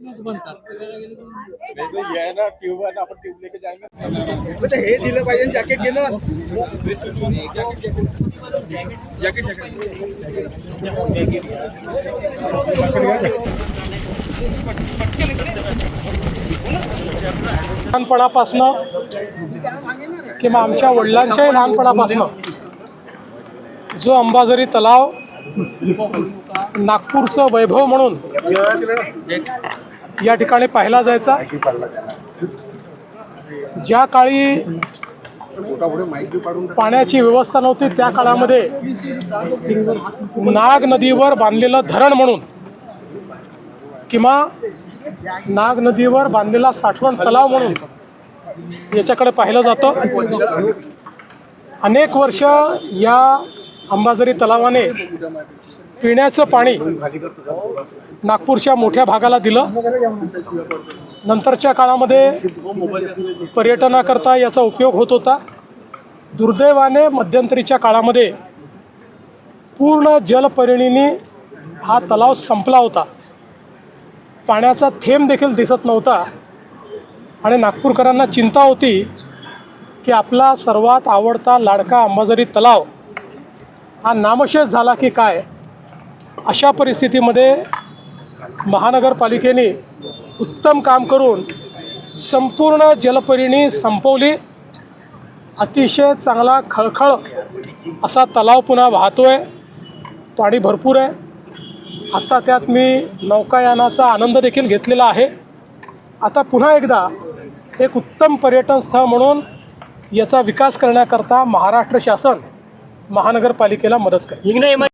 नहीं तो ये है ना ट्यूब है ना, अपन ट्यूब लेके जाएंगे। अच्छा हे दिलं पाहिजे जॅकेट गेलं जॅकेट लहानपणापासनं किंवा आमच्या वडिलांच्याही लहानपणापासनं जो अंबाझरी तलाव नागपूरचं वैभव म्हणून या ठिकाणी पाहिला जायचा। ज्या काळी पाण्याची व्यवस्था नव्हती त्या काळामध्ये नाग नदीवर बांधलेलं धरण म्हणून किंवा नाग नदीवर बांधलेला साठवण तलाव म्हणून याच्याकडे पाहिलं जातं। अनेक वर्ष या अंबाझरी तलावाने पिण्याचं पाणी नागपूरच्या मोठ्या भागाला दिलं। नंतरच्या काळामध्ये पर्यटनाकरता याचा उपयोग होत होता। दुर्दैवाने मध्यंतरीच्या काळामध्ये पूर्ण जलपर्णीने हा तलाव संपला होता। पाण्याचा थेंब देखील दिसत नव्हता आणि नागपूरकरांना चिंता होती की आपला सर्वात आवडता लाडका अंबाझरी तलाव हा नामशेष झाला की काय। अशा परिस्थितीमध्ये महानगरपालिकेने उत्तम काम करून संपूर्ण जलपर्णी संपवली। अतिशय चांगला खळखळ असा तलाव पुन्हा वाहतोय, पाणी भरपूर आहे। आता त्यात मी नौकायानाचा आनंद देखील घेतलेला आहे। आता पुन्हा एकदा एक उत्तम पर्यटन स्थळ म्हणून याचा विकास करण्याकरता महाराष्ट्र शासन महानगरपालिकेला मदत करेल।